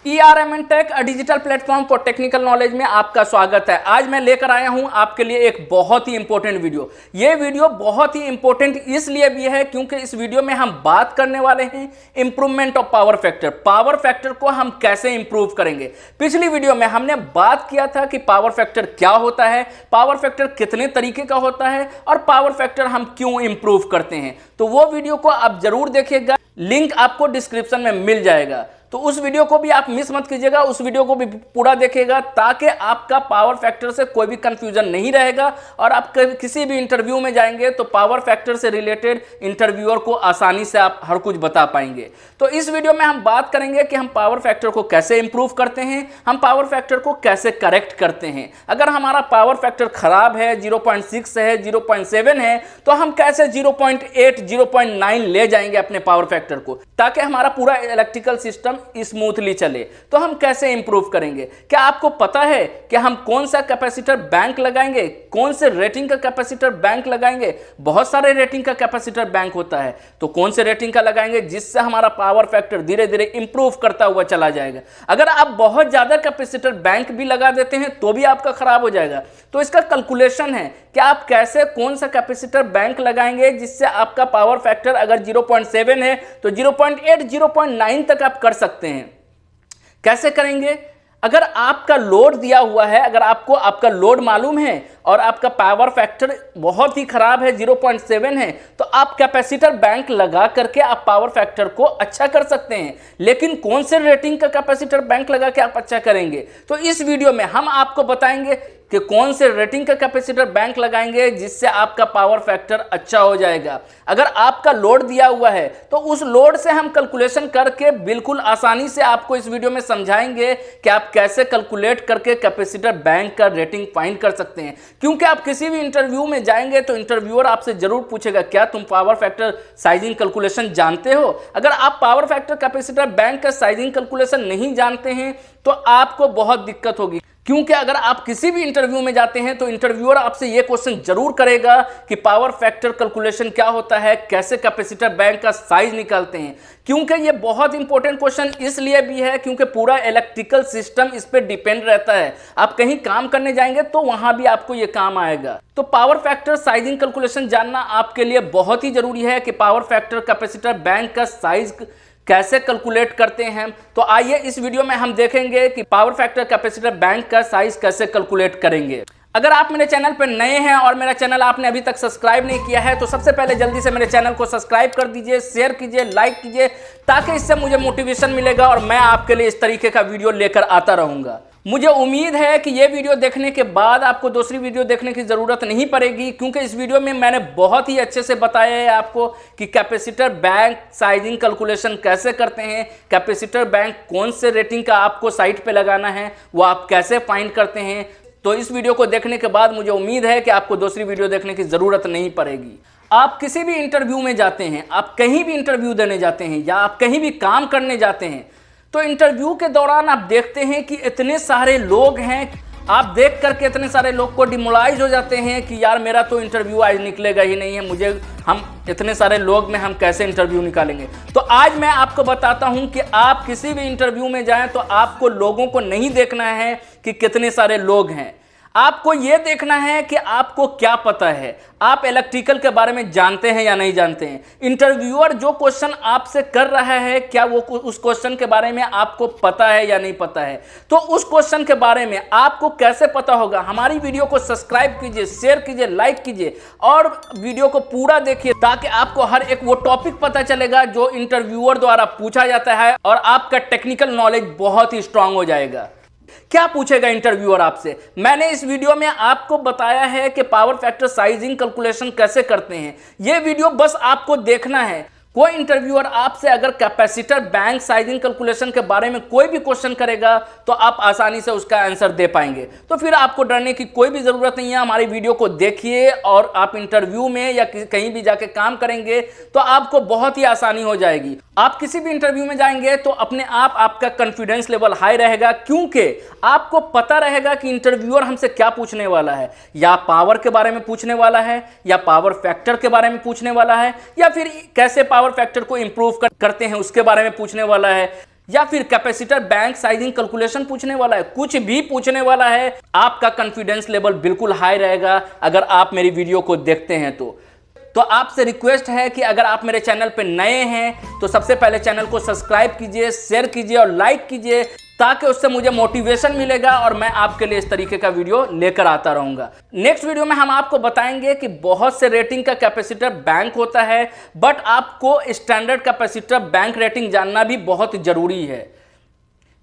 ERMN tech digital platform for technical knowledge में आपका स्वागत है। आज मैं लेकर आया हूं आपके लिए एक बहुत ही इंपॉर्टेंट वीडियो। ये वीडियो बहुत ही इंपॉर्टेंट इसलिए भी है क्योंकि इस वीडियो में हम बात करने वाले हैं improvement of power factor. Power factor को हम कैसे इंप्रूव करेंगे। पिछली वीडियो में हमने बात किया था कि पावर फैक्टर क्या होता है, पावर फैक्टर कितने तरीके का होता है और पावर फैक्टर हम क्यों इंप्रूव करते हैं। तो वो वीडियो को आप जरूर देखिएगा, लिंक आपको डिस्क्रिप्शन में मिल जाएगा। तो उस वीडियो को भी आप मिस मत कीजिएगा, उस वीडियो को भी पूरा देखिएगा ताकि आपका पावर फैक्टर से कोई भी कंफ्यूजन नहीं रहेगा और आप किसी भी इंटरव्यू में जाएंगे तो पावर फैक्टर से रिलेटेड इंटरव्यूअर को आसानी से आप हर कुछ बता पाएंगे। तो इस वीडियो में हम बात करेंगे कि हम पावर फैक्टर को कैसे इंप्रूव करते हैं, हम पावर फैक्टर को कैसे करेक्ट करते हैं। अगर हमारा पावर फैक्टर खराब है, 0.6 है, 0.7 है, तो हम कैसे 0.8, 0.9 ले जाएंगे अपने पावर फैक्टर को ताकि हमारा पूरा इलेक्ट्रिकल सिस्टम स्मूथली चले। तो हम कैसे इंप्रूव करेंगे। क्या आपको पता है कि हम कौन सा कैपेसिटर बैंक लगाएंगे, कौन से रेटिंग का कैपेसिटर बैंक लगाएंगे। बहुत सारे रेटिंग का कैपेसिटर बैंक होता है, तो कौन से रेटिंग का लगाएंगे जिससे हमारा पावर फैक्टर धीरे धीरे इंप्रूव करता हुआ चला जाएगा। अगर आप बहुत ज्यादा कैपेसिटर बैंक भी लगा देते हैं तो भी आपका खराब हो जाएगा। तो इसका कैलकुलेशन है कि आप कैसे कौन सा कैपेसिटर बैंक लगाएंगे जिससे आपका पावर फैक्टर अगर 0.7 है तो 0.8, 0.9 तक आप कर सकते हैं। कैसे करेंगे। अगर आपका लोड दिया हुआ है, अगर आपको आपका लोड मालूम है और आपका पावर फैक्टर बहुत ही खराब है, 0.7 है, तो आप कैपेसिटर बैंक लगा करके आप पावर फैक्टर को अच्छा कर सकते हैं। लेकिन कौन से रेटिंग का कैपेसिटर बैंक लगा के आप अच्छा करेंगे, तो इस वीडियो में हम आपको बताएंगे कि कौन से रेटिंग का कैपेसिटर बैंक लगाएंगे जिससे आपका पावर फैक्टर अच्छा हो जाएगा। अगर आपका लोड दिया हुआ है तो उस लोड से हम कैलकुलेशन करके बिल्कुल आसानी से आपको इस वीडियो में समझाएंगे कि आप कैसे कैलकुलेट करके कैपेसिटर बैंक का रेटिंग फाइंड कर सकते हैं। क्योंकि आप किसी भी इंटरव्यू में जाएंगे तो इंटरव्यूअर आपसे जरूर पूछेगा क्या तुम पावर फैक्टर साइजिंग कैलकुलेशन जानते हो। अगर आप पावर फैक्टर कैपेसिटर बैंक का साइजिंग कैलकुलेशन नहीं जानते हैं तो आपको बहुत दिक्कत होगी। क्योंकि अगर आप किसी भी इंटरव्यू में जाते हैं तो इंटरव्यूअर आपसे यह क्वेश्चन जरूर करेगा कि पावर फैक्टर कैलकुलेशन क्या होता है, कैसे कैपेसिटर बैंक का साइज निकालते हैं। क्योंकि ये बहुत इंपॉर्टेंट क्वेश्चन इसलिए भी है क्योंकि पूरा इलेक्ट्रिकल सिस्टम इस पे डिपेंड रहता है। आप कहीं काम करने जाएंगे तो वहां भी आपको ये काम आएगा। तो पावर फैक्टर साइजिंग कैलकुलेशन जानना आपके लिए बहुत ही जरूरी है कि पावर फैक्टर कैपेसिटर बैंक का साइज कैसे कैलकुलेट करते हैं। तो आइए इस वीडियो में हम देखेंगे कि पावर फैक्टर कैपेसिटर बैंक का साइज कैसे कैलकुलेट करेंगे। अगर आप मेरे चैनल पर नए हैं और मेरा चैनल आपने अभी तक सब्सक्राइब नहीं किया है तो सबसे पहले जल्दी से मेरे चैनल को सब्सक्राइब कर दीजिए, शेयर कीजिए, लाइक कीजिए ताकि इससे मुझे मोटिवेशन मिलेगा और मैं आपके लिए इस तरीके का वीडियो लेकर आता रहूंगा। मुझे उम्मीद है कि ये वीडियो देखने के बाद आपको दूसरी वीडियो देखने की ज़रूरत नहीं पड़ेगी क्योंकि इस वीडियो में मैंने बहुत ही अच्छे से बताया है आपको कि कैपेसिटर बैंक साइजिंग कैलकुलेशन कैसे करते हैं, कैपेसिटर बैंक कौन से रेटिंग का आपको साइट पे लगाना है वो आप कैसे फाइंड करते हैं। तो इस वीडियो को देखने के बाद मुझे उम्मीद है कि आपको दूसरी वीडियो देखने की ज़रूरत नहीं पड़ेगी। आप किसी भी इंटरव्यू में जाते हैं, आप कहीं भी इंटरव्यू देने जाते हैं या आप कहीं भी काम करने जाते हैं तो इंटरव्यू के दौरान आप देखते हैं कि इतने सारे लोग हैं। आप देख करके इतने सारे लोग को डिमोलाइज हो जाते हैं कि यार मेरा तो इंटरव्यू आज निकलेगा ही नहीं है, हम इतने सारे लोग में हम कैसे इंटरव्यू निकालेंगे। तो आज मैं आपको बताता हूं कि आप किसी भी इंटरव्यू में जाएं तो आपको लोगों को नहीं देखना है कि कितने सारे लोग हैं, आपको यह देखना है कि आपको क्या पता है, आप इलेक्ट्रिकल के बारे में जानते हैं या नहीं जानते हैं। इंटरव्यूअर जो क्वेश्चन आपसे कर रहा है क्या वो उस क्वेश्चन के बारे में आपको पता है या नहीं पता है। तो उस क्वेश्चन के बारे में आपको कैसे पता होगा। हमारी वीडियो को सब्सक्राइब कीजिए, शेयर कीजिए, लाइक कीजिए और वीडियो को पूरा देखिए ताकि आपको हर एक वो टॉपिक पता चलेगा जो इंटरव्यूअर द्वारा पूछा जाता है और आपका टेक्निकल नॉलेज बहुत ही स्ट्रांग हो जाएगा। क्या पूछेगा इंटरव्यूअर आपसे। मैंने इस वीडियो में आपको बताया है कि पावर फैक्टर साइजिंग कैलकुलेशन कैसे करते हैं। यह वीडियो बस आपको देखना है। कोई इंटरव्यूअर आपसे अगर कैपेसिटर बैंक साइजिंग कैलकुलेशन के बारे में कोई भी क्वेश्चन करेगा तो आप आसानी से उसका आंसर दे पाएंगे। तो फिर आपको डरने की कोई भी ज़रूरत नहीं है। हमारी वीडियो को देखिए और आप इंटरव्यू में या कहीं भी जाके काम करेंगे तो आपको बहुत ही आसानी हो जाएगी। आप किसी भी इंटरव्यू में जाएंगे तो अपने आप आपका कॉन्फिडेंस लेवल हाई रहेगा क्योंकि आपको पता रहेगा कि इंटरव्यूअर हमसे क्या पूछने वाला है। या पावर के बारे में पूछने वाला है, या पावर फैक्टर के बारे में पूछने वाला है, या फिर कैसे पावर फैक्टर को इंप्रूव करते हैं उसके बारे में पूछने वाला है, या फिर कैपेसिटर बैंक साइजिंग कैलकुलेशन पूछने वाला है, कुछ भी पूछने वाला है, आपका कॉन्फिडेंस लेवल बिल्कुल हाई रहेगा अगर आप मेरी वीडियो को देखते हैं तो आपसे रिक्वेस्ट है कि अगर आप मेरे चैनल पे नए हैं तो सबसे पहले चैनल को सब्सक्राइब कीजिए, शेयर कीजिए और लाइक कीजिए, ताकि उससे मुझे मोटिवेशन मिलेगा और मैं आपके लिए इस तरीके का वीडियो लेकर आता रहूंगा। नेक्स्ट वीडियो में हम आपको बताएंगे कि बहुत से रेटिंग का कैपेसिटर बैंक होता है, बट आपको स्टैंडर्ड कैपेसिटर बैंक रेटिंग जानना भी बहुत जरूरी है,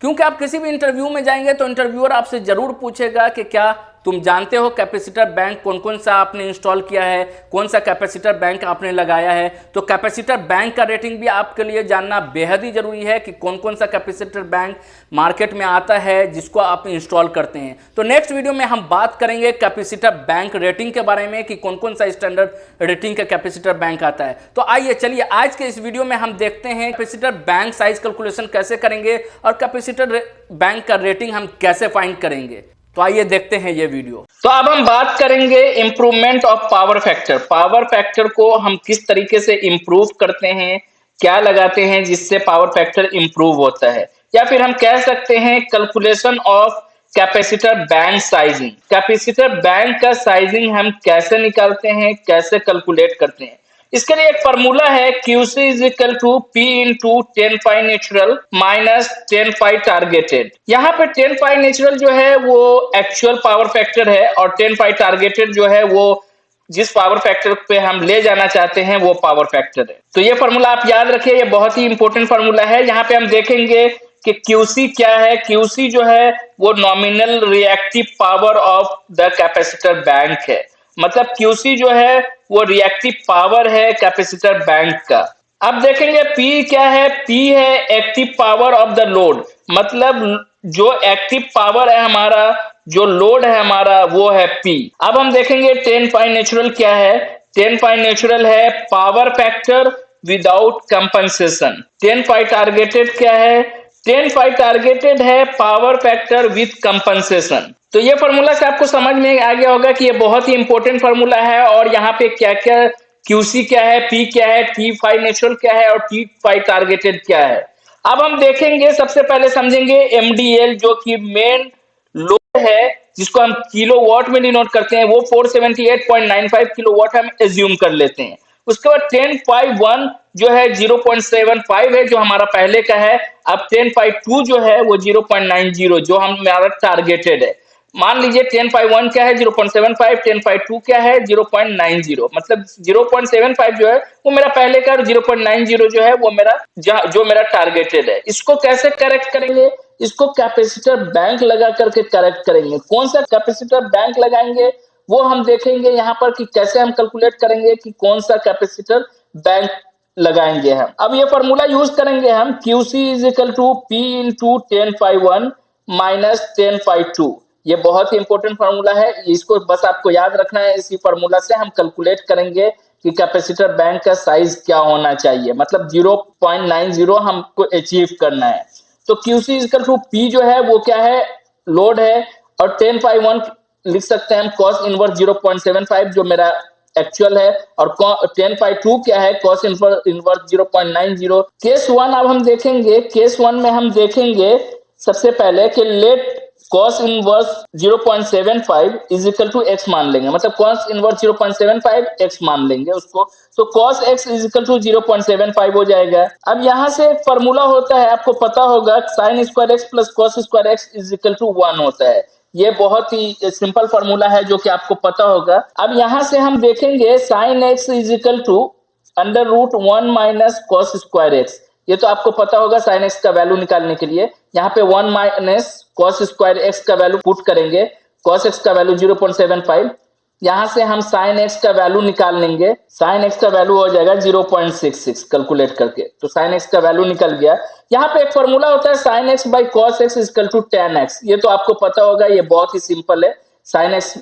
क्योंकि आप किसी भी इंटरव्यू में जाएंगे तो इंटरव्यूअर आपसे जरूर पूछेगा कि क्या तुम जानते हो कैपेसिटर बैंक कौन कौन सा आपने इंस्टॉल किया है, कौन सा कैपेसिटर बैंक आपने लगाया है। तो कैपेसिटर बैंक का रेटिंग भी आपके लिए जानना बेहद ही जरूरी है कि कौन कौन सा कैपेसिटर बैंक मार्केट में आता है जिसको आप इंस्टॉल करते हैं। तो नेक्स्ट वीडियो में हम बात करेंगे कैपेसिटर बैंक रेटिंग के बारे में कि कौन कौन सा स्टैंडर्ड रेटिंग का कैपेसिटर बैंक आता है। तो आइए चलिए आज के इस वीडियो में हम देखते हैं कैपेसिटर बैंक साइज कैलकुलेशन कैसे करेंगे और कैपेसिटर बैंक का रेटिंग हम कैसे फाइंड करेंगे। तो आइए देखते हैं ये वीडियो। तो अब हम बात करेंगे improvement of power factor. Power factor को हम किस तरीके से इंप्रूव करते हैं, क्या लगाते हैं जिससे पावर फैक्टर इंप्रूव होता है, या फिर हम कह सकते हैं calculation of capacitor bank sizing. Capacitor bank का साइजिंग हम कैसे निकालते हैं, कैसे कैलकुलेट करते हैं। इसके लिए एक फॉर्मूला है QC is equal to P into 10 phi natural minus 10 phi targeted. यहाँ पे 10 पाई नेचुरल जो है वो एक्चुअल पावर फैक्टर है और 10 पाई टारगेटेड जो है वो जिस पावर फैक्टर पे हम ले जाना चाहते हैं वो पावर फैक्टर है। तो ये फॉर्मूला आप याद रखिए, ये बहुत ही इंपॉर्टेंट फॉर्मूला है। यहाँ पे हम देखेंगे कि QC क्या है। QC जो है वो nominal reactive power of the capacitor bank है। मतलब QC जो है वो रिएक्टिव पावर है कैपेसिटर बैंक का। अब देखेंगे P क्या है। P है active power of the load, मतलब जो एक्टिव पावर है हमारा, जो लोड है हमारा, वो है P। अब हम देखेंगे 10 पाई नेचुरल क्या है। 10 पाई नेचुरल है power factor without compensation. 10 phi targeted क्या है। 10 पाई टारगेटेड है पावर फैक्टर विथ कंपनसेशन। तो ये फॉर्मूला से आपको समझ में आ गया होगा कि ये बहुत ही इंपॉर्टेंट फॉर्मूला है और यहाँ पे क्या क्या QC क्या है, P क्या है, T फाई नेचुरल क्या है और T फाई टारगेटेड क्या है। अब हम देखेंगे, सबसे पहले समझेंगे MDL जो कि मेन लोड है, जिसको हम किलोवाट में डिनोट करते हैं, वो 478.95 किलोवाट हम एज्यूम कर लेते हैं। उसके बाद 10 पाई 1 जो है 0.75 है जो हमारा पहले का है। अब 10 पाई 2 जो है वो 0.90 जो हमारा टारगेटेड है। मान लीजिए 10 पाई 1 क्या है 0.75, 10 पाई 2 क्या है 0.90, मतलब 0.75 जो है वो मेरा पहले का, 0.90 जो है वो मेरा जो मेरा टारगेटेड है। इसको कैसे करेक्ट करेंगे, इसको कैपेसिटर बैंक लगा करके करेक्ट करेंगे। कौन सा कैपेसिटर बैंक लगाएंगे वो हम देखेंगे यहाँ पर कि कैसे हम कैलकुलेट करेंगे कि कौन सा कैपेसिटर बैंक लगाएंगे हम। अब ये फॉर्मूला यूज करेंगे हम QC is equal to P into 10 phi 1 minus 10 phi 2। ये बहुत ही इंपॉर्टेंट फार्मूला है, इसको बस आपको याद रखना है। इसी फार्मूला से हम कैलकुलेट करेंगे कि कैपेसिटर बैंक का साइज क्या होना चाहिए, मतलब 0.90 हमको अचीव करना है। तो QC इक्वल टू P जो है वो क्या है, लोड है, और 10 पाई 1 लिख सकते हैं हम कॉस इनवर्स 0.75 जो मेरा एक्चुअल है, और 10 पाई 2 क्या है, कॉस इनवर्स 0.90। केस 1 अब हम देखेंगे। केस 1 में हम देखेंगे सबसे पहले कि let cos inverse 0.75 is equal to x मान लेंगे, मतलब cos इनवर्स 0.75 x मान लेंगे उसको। तो cos x is equal to 0.75 हो जाएगा। अब यहाँ से एक फॉर्मूला होता है, आपको पता होगा, sin square x plus cos square x is equal to 1 होता है। ये बहुत ही सिंपल फॉर्मूला है जो कि आपको पता होगा। अब यहाँ से हम देखेंगे sin x is equal to under root 1 minus cos square x। ये तो आपको पता होगा sin x का वैल्यू निकालने के लिए यहाँ पे 1 माइनस cos स्क्वायर x का वैल्यू पुट करेंगे। cos x का वैल्यू 0.75, यहाँ से हम sin x का वैल्यू निकाल लेंगे। sin x का वैल्यू हो जाएगा 0.66 कैलकुलेट करके, तो sin x का वैल्यू निकल गया। यहाँ पे एक फॉर्मूला होता है sin x by cos x is equal to tan x। ये तो आपको पता होगा, ये बहुत ही सिंपल है। sin x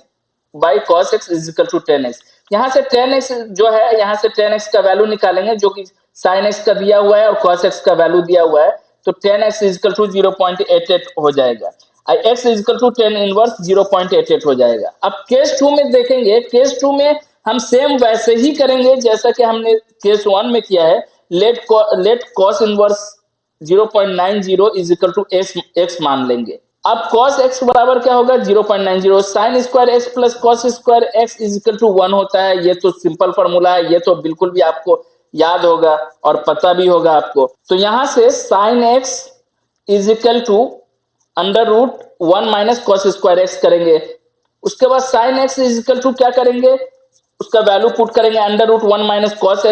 by cos x is equal to tan x। यहाँ से tan x जो है, यहाँ से tan x का वैल्यू निकालेंगे जो कि sin x का दिया हुआ है और cos x का वैल्यू दिया हुआ है। तो tan x is equal to 0.88 हो जाएगा, x is equal to tan inverse 0.88 हो जाएगा। अब केस 2 में देखेंगे। केस 2 में हम सेम वैसे ही करेंगे जैसा कि हमने केस 1 में किया है। Let cos inverse 0.90 is equal to x मान लेंगे। अब cos x बराबर क्या होगा 0.90 sine square x plus cos square x is equal to 1 होता है। ये तो सिंपल फॉर्मूला है, ये तो बिल्कुल भी आपको याद होगा और पता भी होगा आपको। तो यहां से sine x is equal to under root 1 minus cos square x करेंगे। उसके बाद sine x is equal to क्या करेंगे, उसका वैल्यू पुट करेंगे under root 1 minus cos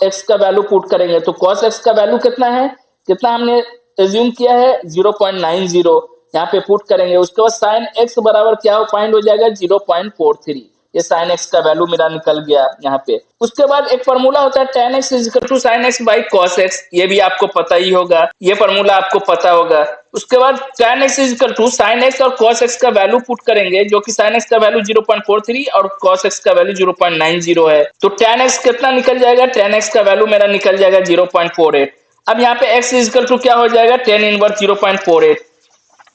x का वैल्यू पुट करेंगे। तो कॉस एक्स का वैल्यू कितना है, कितना हमने एज्यूम किया है 0.90, यहाँ पे पुट करेंगे। उसके बाद साइन एक्स बराबर क्या फाइंड हो जाएगा 0.43। ये साइन एक्स का वैल्यू मेरा निकल गया यहाँ पे। उसके बाद एक फॉर्मूला होता है tan x is equal to sine x by cos x, ये भी आपको पता ही होगा, ये फॉर्मूला आपको पता होगा। उसके बाद tan x is equal to sine x और cos x का वैल्यू पुट करेंगे, जो कि साइन एक्स का वैल्यू 0.43 और cos x का वैल्यू 0.90 है। तो tan x कितना निकल जाएगा, tan x का वैल्यू मेरा निकल जाएगा 0.48। अब यहाँ पे x इज इक्वल टू क्या हो जाएगा tan इनवर्स 0.48।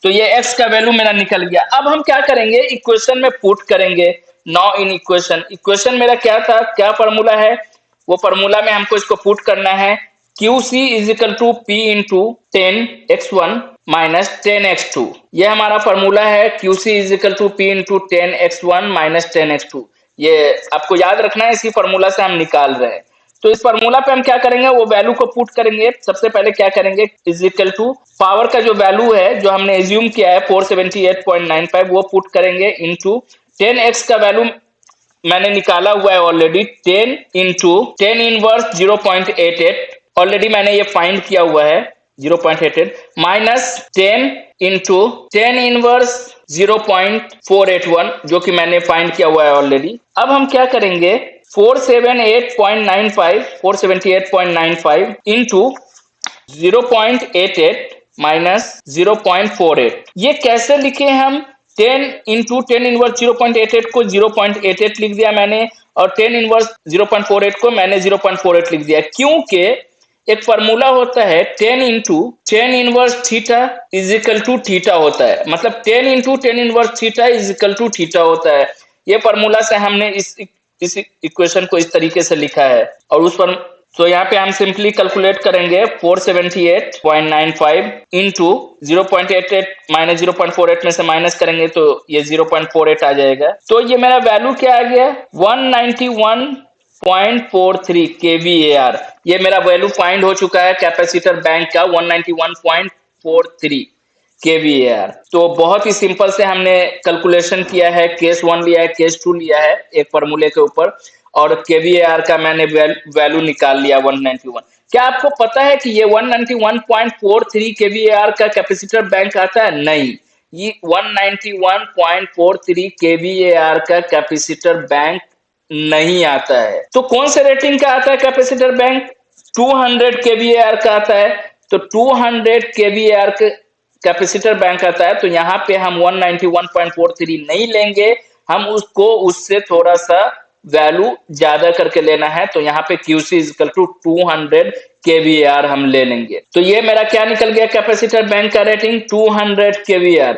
तो ये x का वैल्यू मेरा निकल गया। अब हम क्या करेंगे, इक्वेशन में पुट करेंगे। नाउ इन इक्वेशन मेरा क्या था, क्या फॉर्मूला है, वो फॉर्मूला में हमको इसको पुट करना है। QC is equal to P into 10x1 minus 10x2, ये हमारा फॉर्मूला है। QC is equal to P into 10x1 minus 10x2, ये आपको याद रखना है, इसी फॉर्मूला से हम निकाल रहे हैं। तो इस फॉर्मूला पे हम क्या करेंगे, वो वैल्यू को पुट करेंगे। सबसे पहले क्या करेंगे, इज इक्वल टू पावर का जो वैल्यू है जो हमने एज्यूम किया है 478.95, वो पुट करेंगे इनटू 10x का वैल्यू मैंने निकाला हुआ है ऑलरेडी 10 इंटू 10 इनवर्स 0.88, ऑलरेडी मैंने ये फाइंड किया हुआ है 0.88 माइनस 10 इंटू 10 इनवर्स 0.481, जो कि मैंने फाइंड किया हुआ है ऑलरेडी। अब हम क्या करेंगे 478.95 इंटू 0.88 माइनस 0.48, ये कैसे लिखे हम, 10 इंटू 10 इनवर्स 0.88 को 0.88 लिख दिया मैंने, और 10 इनवर्स 0.48 को मैंने 0.48 लिख दिया, क्योंकि एक फॉर्मूला होता है 10 into 10 inverse theta is equal to theta होता है, मतलब 10 into 10 inverse theta is equal to theta होता है। ये फॉर्मूला से हमने इस इक्वेशन को इस तरीके से लिखा है। और उस पर तो यहाँ पे हम सिंपली कैलकुलेट करेंगे 478.95 इंटू 0.88 माइनस 0.48 में से माइनस करेंगे तो ये 0.48 आ जाएगा। तो ये मेरा वैल्यू क्या आ गया 191.43 kVAR, ये मेरा वैल्यू फाइंड हो चुका है कैपेसिटर बैंक का 191.43 kVAR। तो बहुत ही सिंपल से हमने कैलकुलेशन किया है, केस 1 लिया है, केस 2 लिया है एक फॉर्मूले के ऊपर, और kVAR का मैंने वैल्यू निकाल लिया 191। क्या आपको पता है कि ये 191.43 kVAR का कैपेसिटर बैंक आता है? नहीं, ये 191.43 kVAR का कैपेसिटर बैंक नहीं आता है। तो कौन से रेटिंग का आता है कैपेसिटर बैंक? 200 kVAR का आता है। तो 200 kVAR का कैपेसिटर बैंक आता है। तो यहाँ पे हम 191.43 नहीं लेंगे, हम उसको उससे थोड़ा सा वैल्यू ज्यादा करके लेना है। तो यहाँ पे QC is equal to 200 kVAR हम ले लेंगे। तो ये मेरा क्या निकल गया कैपेसिटर बैंक का रेटिंग 200 kVAR।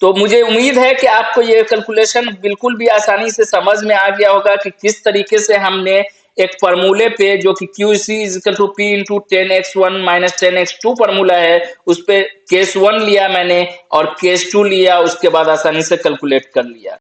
तो मुझे उम्मीद है कि आपको ये कैलकुलेशन बिल्कुल भी आसानी से समझ में आ गया होगा कि किस तरीके से हमने एक फॉर्मूले पे जो कि QC is equal to P into 10x1 minus 10x2 formula है, उस पे केस 1 लिया मैंने और केस 2 लिया, उसके बाद आसानी से कैलकुलेट कर लिया।